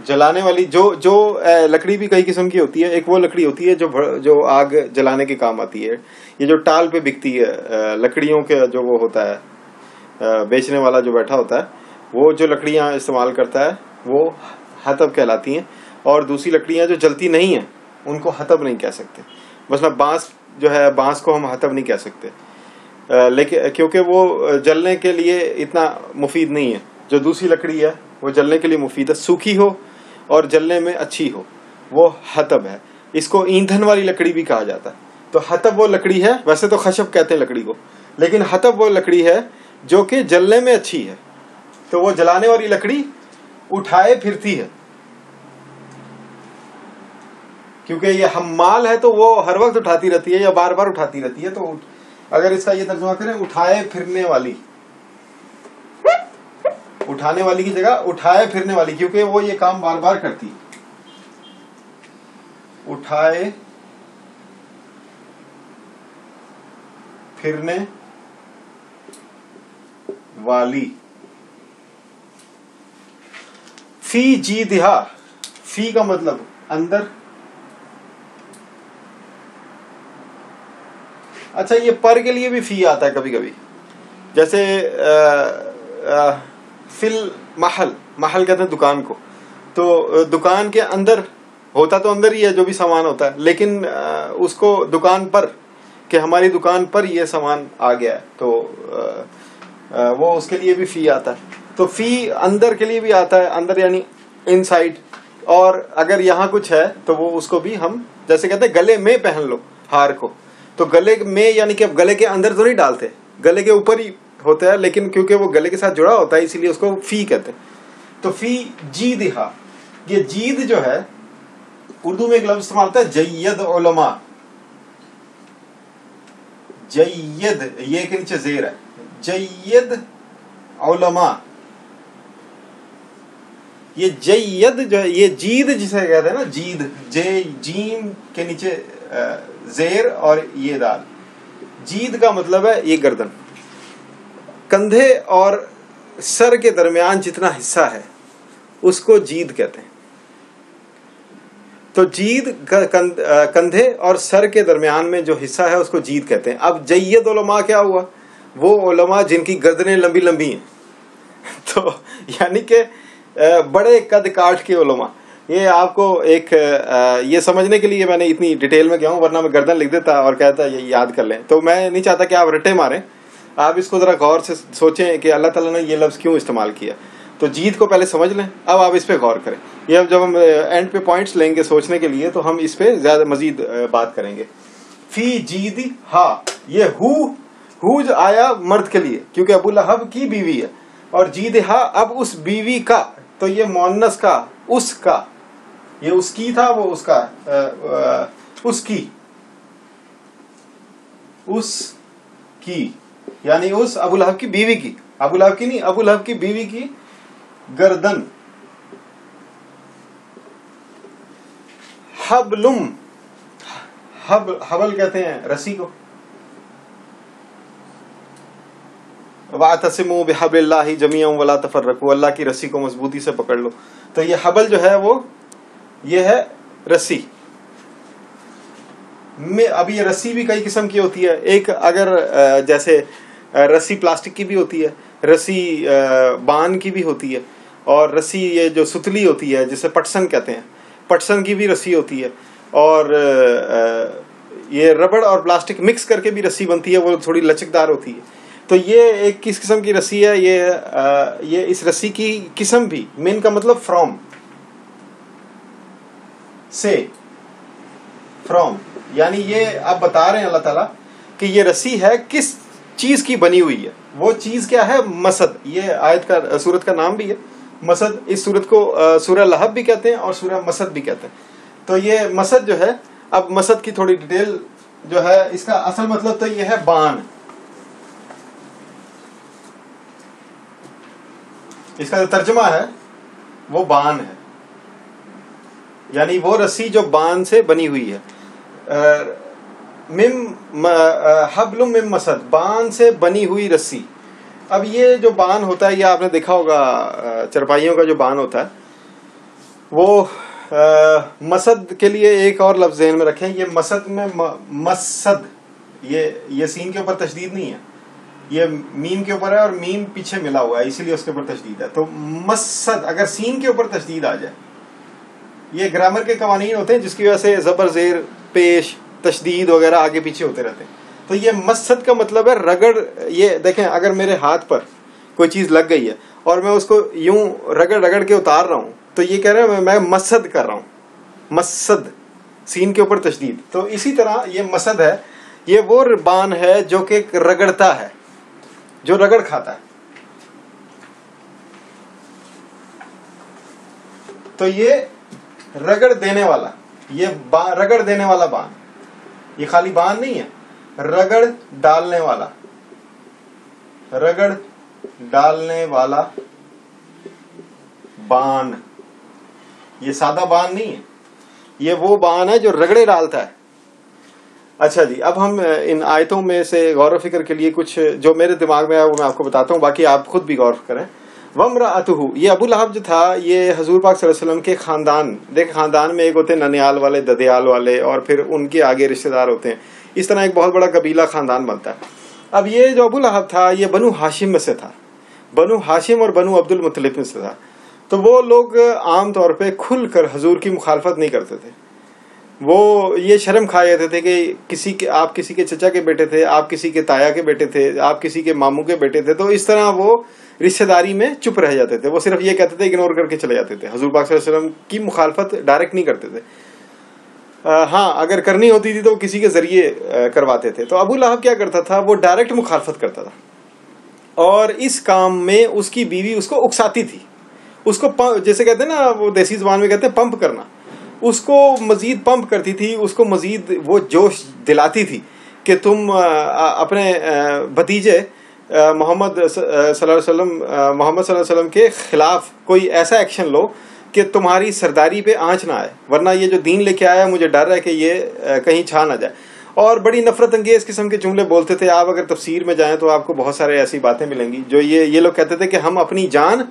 جلانے والی جو لکڑی بھی کئی قسم کی ہوتی ہے. ایک وہ لکڑی ہوتی ہے جو آگ جلانے کے کام آتی ہے. یہ جو ٹال پہ بکتی ہے لکڑیوں کے جو وہ ہوتا ہے بیچنے والا جو بیٹھا ہوتا ہے وہ جو لکڑیاں استعمال کرتا ہے وہ حطب کہلاتی ہیں. اور دوسری لکڑیاں جو جلتی نہیں ہیں ان کو حطب نہیں کہہ سکتے. مثلا بانس جو ہے بانس کو ہم حطب نہیں کہہ سکتے لیکن کیونکہ وہ جلنے کے لیے اتنا مفید نہیں ہے. جو دوسری لکڑی ہے وہ جلنے کے لیے مفید ہے, سوکھی ہو اور جلنے میں اچھی ہو, وہ حطب ہے. اس کو ایندھن والی لکڑی بھی کہا جاتا ہے. تو حطب وہ لکڑی ہے, ویسے تو خشب کہتے ہیں لکڑی کو, لیکن حطب وہ لکڑی ہے جو کہ جلنے میں اچھی ہے. تو وہ جلانے والی لکڑی اٹھائے پھرتی ہے, کیونکہ یہ حمال ہے تو وہ ہر وقت اٹھاتی رہتی ہے یا بار بار اٹھاتی رہتی ہے. تو اگر اس کا یہ ترجمہ کریں اٹھائے پھرنے والی, اٹھانے والی کی جگہ اٹھائے پھرنے والی, کیونکہ وہ یہ کام بار بار کرتی. اٹھائے پھرنے والی. فی جیدہا, فی کا مطلب اندر. اچھا یہ پر کے لیے بھی فی آتا ہے کبھی کبھی, جیسے فل محل, محل کہتے ہیں دکان کو. تو دکان کے اندر ہوتا تو اندر ہی ہے جو بھی سامان ہوتا ہے, لیکن اس کو دکان پر کہ ہماری دکان پر یہ سامان آ گیا ہے تو وہ اس کے لیے بھی فی آتا ہے. تو فی اندر کے لیے بھی آتا ہے, اندر یعنی ان سائڈ. اور اگر یہاں کچھ ہے تو وہ اس کو بھی ہم جیسے کہتے ہیں گلے میں پہن لو ہار کو, تو گلے میں یعنی کہ گلے کے اندر تو نہیں ڈالتے, گلے کے اوپر ہی ہوتا ہے, لیکن کیونکہ وہ گلے کے ساتھ جڑا ہوتا ہے اسی لیے اس کو فی کہتے ہیں. تو فی جیدہا, یہ جید جو ہے اردو میں ایک لفظ استعمال ہوتا ہے جید علماء. جید یہ کے نیچے زیر ہے, جید علماء. یہ جید جو ہے یہ جید جسے کہتے ہیں نا, جید جے جیم کے نیچے زیر اور یہ دال. جید کا مطلب ہے یہ گردن, کندھے اور سر کے درمیان جتنا حصہ ہے اس کو جید کہتے ہیں. تو جید کندھے اور سر کے درمیان میں جو حصہ ہے اس کو جید کہتے ہیں. اب جید علماء کیا ہوا, وہ علماء جن کی گردنیں لمبی لمبی ہیں, تو یعنی کہ بڑے قد کاٹ کے علماء. یہ آپ کو ایک یہ سمجھنے کے لیے میں نے اتنی ڈیٹیل میں کیا ہوں, ورنہ میں گردن لکھ دیتا اور کہتا یہ یاد کر لیں. تو میں نہیں چاہتا کہ آپ رٹے ماریں, آپ اس کو ذرا غور سے سوچیں کہ اللہ تعالیٰ نے یہ لفظ کیوں استعمال کیا. تو جید کو پہلے سمجھ لیں, اب آپ اس پہ غور کریں. یہ اب جب ہم اینڈ پہ پوائنٹس لیں گے سوچنے کے لیے تو ہم اس پہ زیادہ مزید بات کریں گے. فی جیدہا, یہ ہو آیا مرد کے لیے کیونکہ ابو لہب کی بیوی ہے, اور جیدہا اب اس بیوی کا, تو یہ مؤنث کا, اس کا, یہ اس کی تھا وہ اس کا, اس کی یعنی اس ابو لہب کی بیوی کی, ابو لہب کی نہیں, ابو لہب کی بیوی کی گردن. حبلم, حبل کہتے ہیں رسی کو. وَاعْتَصِمُوا بِحَبْلِ اللَّهِ جَمِيعًا وَلَا تَفَرَّقُوا, اللہ کی رسی کو مضبوطی سے پکڑ لو. تو یہ حبل جو ہے وہ یہ ہے رسی. اب یہ رسی بھی کئی قسم کی ہوتی ہے. ایک اگر جیسے رسی پلاسٹک کی بھی ہوتی ہے, رسی بان کی بھی ہوتی ہے, اور رسی یہ جو ستلی ہوتی ہے جسے پٹسن کہتے ہیں, پٹسن کی بھی رسی ہوتی ہے, اور یہ ربڑ اور پلاسٹک مکس کر کے بھی رسی بنتی ہے, وہ تھوڑی لچکدار ہوتی ہے. تو یہ ایک کس قسم کی رسی ہے, یہ اس رسی کی قسم بھی, من کا مطلب فرام, سے, فرام, یعنی یہ آپ بتا رہے ہیں اللہ تعالیٰ کہ یہ رسی ہے کس چیز کی بنی ہوئی ہے. وہ چیز کیا ہے, مسد. یہ آیت کا سورت کا نام بھی ہے مسد. اس سورت کو سورہ لہب بھی کہتے ہیں اور سورہ مسد بھی کہتے ہیں. تو یہ مسد جو ہے, اب مسد کی تھوڑی ڈیٹیل جو ہے, اس کا اصل مطلب تو یہ ہے بان. اس کا جو ترجمہ ہے وہ بان ہے, یعنی وہ رسی جو بان سے بنی ہوئی ہے. حبل من مسد, بان سے بنی ہوئی رسی. اب یہ جو بان ہوتا ہے, یہ آپ نے دیکھا ہوگا چرپائیوں کا جو بان ہوتا ہے, وہ مسد کے لیے ایک اور لفظ ذہن میں رکھیں. یہ مسد میں مسد یہ سین کے اوپر تشدید نہیں ہے, یہ میم کے اوپر ہے اور میم پیچھے ملا ہوا ہے, اسی لیے اس کے اوپر تشدید ہے. تو مسد اگر سین کے اوپر تشدید آ جائے, یہ گرامر کے قوانین ہوتے ہیں جس کی وجہ سے زبر زیر پیش تشدید وغیرہ آگے پیچھے ہوتے رہتے ہیں. تو یہ مسد کا مطلب ہے رگڑ. یہ دیکھیں اگر میرے ہاتھ پر کوئی چیز لگ گئی ہے اور میں اس کو یوں رگڑ کے اتار رہا ہوں تو یہ کہہ رہے ہیں میں مسد کر رہا ہوں. مسد سین کے اوپر تشدید. تو اسی طرح یہ مسد ہے, یہ وہ بان ہے جو کہ رگڑتا ہے, جو رگڑ کھاتا ہے. تو یہ رگڑ دینے والا, یہ رگڑ دینے والا بان, یہ خالی بان نہیں ہے, رگڑ ڈالنے والا, رگڑ ڈالنے والا بان. یہ سادہ بان نہیں ہے, یہ وہ بان ہے جو رگڑے ڈالتا ہے. اچھا جی, اب ہم ان آیتوں میں سے غور و فکر کے لیے کچھ جو میرے دماغ میں ہے وہ میں آپ کو بتاتا ہوں, باقی آپ خود بھی غور کریں. وَامْرَأَتُهُ, یہ ابو لہب جو تھا یہ حضور پاک صلی اللہ علیہ وسلم کے خاندان, دیکھ خاندان میں ایک ہوتے ہیں ننیال والے, ددیال والے, اور پھر ان کے آگے رشتہ دار ہوتے ہیں. اس طرح ایک بہت بڑا قبیلہ خاندان بنتا ہے. اب یہ جو ابو لہب تھا یہ بنو ہاشم میں سے تھا, بنو ہاشم اور بنو عبد المطلب میں سے تھا. تو وہ لوگ عام طور پہ کھل کر حضور کی مخالفت نہیں کرتے تھے. وہ یہ شرم کھا جاتے تھے کہ آپ کسی کے چچا کے بیٹے تھے, آپ کسی کے تایا کے بیٹے تھے, آپ کسی کے ماموں کے بیٹے تھے. تو اس طرح وہ رشتہ داری میں چپ رہ جاتے تھے. وہ صرف یہ کہتے تھے, اگنور کر کے چلے جاتے تھے. حضور پاک صلی اللہ علیہ وسلم کی مخالفت ڈائریکٹ نہیں کرتے تھے. ہاں اگر کرنی ہوتی تھی تو وہ کسی کے ذریعے کرواتے تھے. تو ابو لہب کیا کرتا تھا, وہ ڈائریکٹ مخالفت کرتا تھا, اور اس کام میں اس کی بیوی اس کو اکساتی تھی. اس کو جیسے کہتے ہیں نا, وہ دیسی زبان میں کہتے ہیں پمپ کرنا, اس کو مزید پمپ کرتی تھی, اس کو مزید وہ جوش دلاتی تھی کہ تم اپنے بھتیجے محمد صلی اللہ علیہ وسلم کے خلاف کوئی ایسا ایکشن لو کہ تمہاری سرداری پہ آنچ نہ آئے, ورنہ یہ جو دین لے کے آیا مجھے ڈر ہے کہ یہ کہیں چھا نہ جائے. اور بڑی نفرت انگیز قسم کے جملے بولتے تھے. آپ اگر تفسیر میں جائیں تو آپ کو بہت سارے ایسی باتیں ملیں گی جو یہ لوگ کہتے تھے کہ ہم اپنی جان,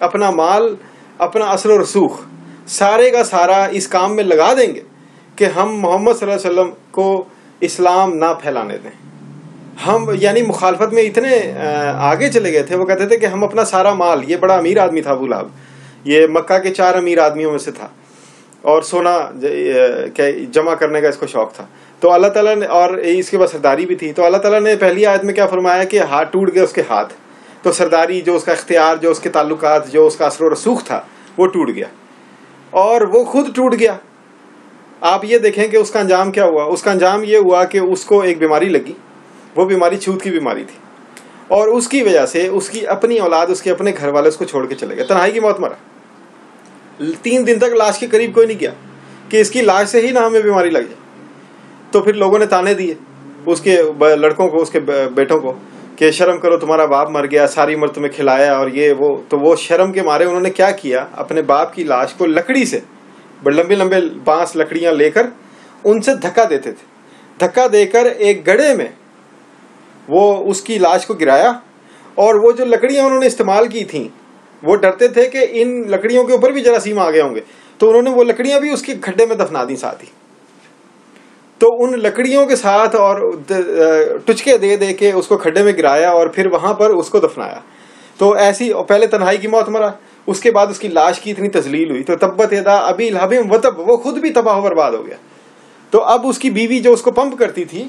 اپنا مال, اپنا اصل و رسوخ سارے کا سارا اس کام میں لگا دیں گے کہ ہم محمد صلی اللہ علیہ وسلم کو اسلام نہ پھیلانے دیں. ہم یعنی مخالفت میں اتنے آگے چلے گئے تھے. وہ کہتے تھے کہ ہم اپنا سارا مال, یہ بڑا امیر آدمی تھا ابو لہب, یہ مکہ کے 4 امیر آدمیوں میں سے تھا, اور سونا جمع کرنے کا اس کو شوق تھا. تو اللہ تعالیٰ نے, اور اس کے بعد سرداری بھی تھی, تو اللہ تعالیٰ نے پہلی آیت میں کیا فرمایا کہ ہاتھ ٹوٹ گئے اس کے ہاتھ. تو سرداری, جو اس کا اختیار, جو اس کے تعلقات, جو اس کا اثر و رسوخ تھا وہ ٹوٹ گیا, اور وہ خود ٹوٹ گیا. آپ یہ دیکھیں کہ اس کا انجام کیا ہوا. اس کا انجام یہ ہوا کہ اس کو ایک بیماری لگی, وہ بیماری چھوت کی بیماری تھی, اور اس کی وجہ سے اس کی اپنی اولاد, اس کے اپنے گھر والے اس کو چھوڑ کے چلے گئے, تنہائی کی موت مرا. 3 دن تک لاش کے قریب کوئی نہیں گیا کہ اس کی لاش سے ہی نہ ہمیں بیماری لگ جائے. تو پھر لوگوں نے تانے دیے اس کے لڑکوں کو, اس کے بیٹوں کو, کہ شرم کرو, تمہارا باپ مر گیا, ساری عمر تمہیں کھلایا, اور یہ وہ. تو وہ شرم کے مارے انہوں نے کیا کیا, اپنے باپ کی لاش کو لکڑی سے, لمبے لمبے بانس لکڑیاں لے کر ان سے دھکا دیتے تھے. دھکا دے کر ایک گڑھے میں وہ اس کی لاش کو گرایا, اور وہ جو لکڑیاں انہوں نے استعمال کی تھیں وہ ڈرتے تھے کہ ان لکڑیوں کے اوپر بھی جراثیم آ گئے ہوں گے, تو انہوں نے وہ لکڑیاں بھی اس کے کھڈے میں دفنا دی ساتھ ہی. تو ان لکڑیوں کے ساتھ اور ٹچکے دے دے کے اس کو کھڈے میں گرایا, اور پھر وہاں پر اس کو دفنایا. تو ایسی پہلے تنہائی کی موت مرا, اس کے بعد اس کی لاش کی اتنی تذلیل ہوئی. تو تبت یدا ابی لہب وتب, وہ خود بھی تباہ و برباد ہو گیا. تو اب اس کی بیوی جو اس کو پمپ کرتی تھی,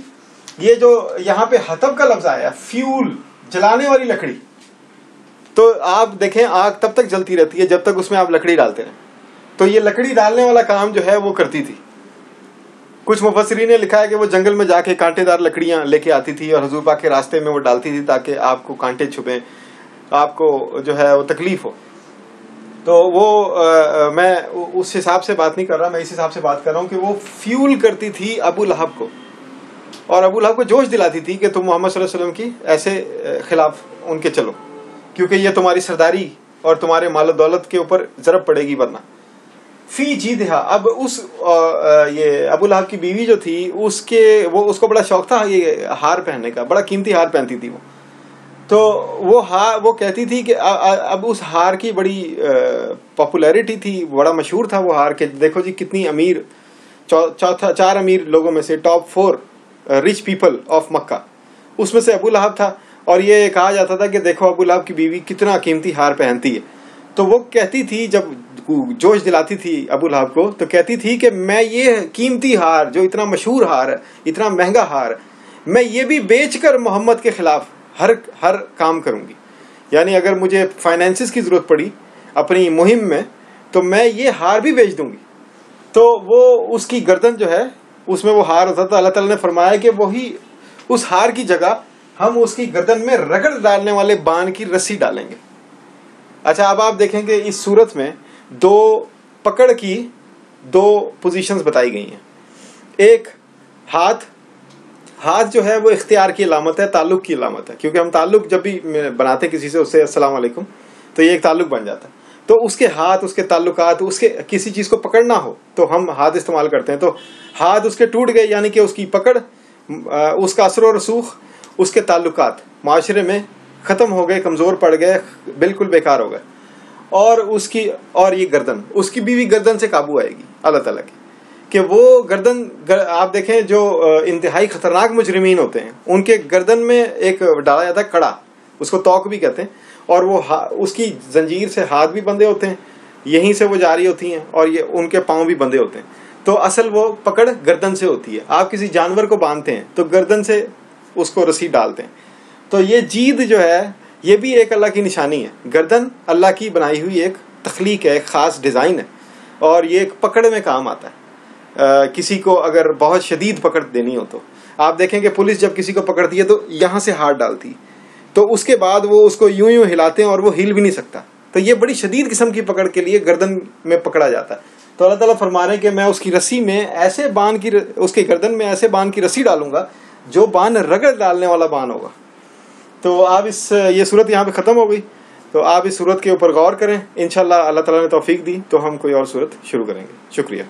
یہ جو یہاں پہ حطب کا لفظ آیا, فیول, جلانے والی لکڑی. تو آپ دیکھیں آگ تب تک جلتی رہتی ہے جب تک اس میں آپ لکڑی ڈالتے رہیں. تو یہ لکڑی ڈالنے والا کام جو ہے وہ کرتی تھی. کچھ مفسرین نے لکھا ہے کہ وہ جنگل میں جا کے کانٹے دار لکڑیاں لے کے آتی تھی, اور حضور پاک کے راستے میں وہ ڈالتی تھی تاکہ آپ کو کانٹے چھپیں, آپ کو جو ہے وہ تکلیف ہو. تو وہ میں اس حساب سے بات نہیں کر رہا, میں اس حساب سے بات کر رہا ہوں کہ وہ فیول کرتی تھی ابو لہب کو, اور ابو لہب کو جوش دلاتی تھی کہ تم محمد صلی اللہ علیہ وسلم کی ایسے خلاف ان کے چلو, کیونکہ یہ تمہاری سرداری اور تمہارے مال و دولت کے اوپر ضرب پڑے گی ورنہ. فی جیدہا, اب یہ ابو لہب کی بیوی جو تھی اس کو بڑا شوق تھا یہ ہار پہننے کا, بڑا قیمتی ہار پہنتی تھی وہ. تو وہ کہتی تھی کہ اب اس ہار کی بڑی پاپولیرٹی تھی، بڑا مشہور تھا وہ ہار، کہ دیکھو جی کتنی امیر، 4 امیر لوگوں میں سے ٹاپ 4 رچ پیپل آف مکہ، اس میں سے ابو لہب تھا. اور یہ کہا جاتا تھا کہ دیکھو ابو لہب کی بیوی کتنا قیمتی ہار پہنتی ہے. تو وہ کہتی تھی، جب جوش دلاتی تھی ابو لہب کو، تو کہتی تھی کہ میں یہ قیمتی ہار، جو اتنا مشہور ہار ہے، اتنا مہنگا ہار، میں یہ بھی بیچ کر محمد کے خلاف ہر کام کروں گی. یعنی اگر مجھے فائنینسز کی ضرورت پڑی اپنی مہم میں تو میں یہ ہار بھی بیچ دوں گی. تو وہ اس کی گردن جو ہے اس میں وہ ہار ہوتا تھا. اللہ تعالیٰ نے فرمایا کہ وہی اس ہار کی جگہ ہم اس کی گردن میں رگڑ ڈالنے والے بان کی رسی ڈالیں گے. اچھا اب آپ دیکھیں کہ اس صورت میں پکڑ کی 2 پوزیشنز بتائی گئی ہیں. ایک ہاتھ جو ہے وہ اختیار کی علامت ہے، تعلق کی علامت ہے، کیونکہ ہم تعلق جب بھی بناتے کسی سے، اس سے السلام علیکم، تو یہ ایک تعلق بن جاتا ہے. تو اس کے ہاتھ، اس کے تعلقات، اس کے کسی چیز کو پکڑنا ہو تو ہم ہاتھ استعمال کرتے ہیں. تو ہاتھ اس کے ٹوٹ گئے، یعنی کہ اس کی پکڑ، اس کا اثر و رسوخ، اس کے تعلقات معاشرے میں ختم ہو گئے، کمزور پڑ گئے، بالکل بیکار ہو گئے. اور یہ گردن، اس کی بیوی گردن سے قابو آئے گی اللہ تعالیٰ کی، کہ وہ گردن، آپ دیکھیں جو انتہائی خطرناک مجرمین ہوتے ہیں ان کے گردن میں ایک ڈالا جاتا ہے کڑا، اس کو توق بھی کہتے ہیں، اور وہ اس کی زنجیر سے ہاتھ بھی بندھے ہوتے ہیں، یہیں سے وہ جاری ہوتی ہیں، اور یہ ان کے پاؤں بھی بندھے ہوتے ہیں. تو اصل وہ پکڑ گردن سے ہوتی ہے. آپ کسی جانور کو باندھتے ہیں تو گردن سے اس کو رسی ڈالتے ہیں. تو یہ جید جو ہے یہ بھی ایک اللہ کی نشانی ہے. گردن اللہ کی بنائی ہوئی ایک تخلیق ہے، ایک خاص ڈیزائن ہے، اور یہ ایک پکڑ میں کام آتا ہے. کسی کو اگر بہت شدید پکڑ دینی ہو تو آپ دیکھیں کہ پولیس جب کسی کو پکڑتی ہے تو یہاں سے ہاتھ ڈالتی، تو اس کے بعد وہ اس کو یوں ہلاتے ہیں اور وہ ہل بھی نہیں سکتا. تو یہ بڑی شدید قسم کی پکڑ کے لیے گردن میں پکڑا جاتا ہے. تو اللہ تعالیٰ فرما رہے ہیں کہ میں اس کی رسی میں ایسے اس کے گردن میں ایسے بان کی رسی ڈالوں گا جو بان رگڑ ڈالنے والا بان ہوگا. تو آپ یہ صورت یہاں پہ ختم ہو گئی. تو آپ اس صورت کے اوپر غور کریں، انشاءاللہ اللہ تعالیٰ نے توفیق دی تو ہم کوئی اور صورت شروع کریں گے. شکریہ.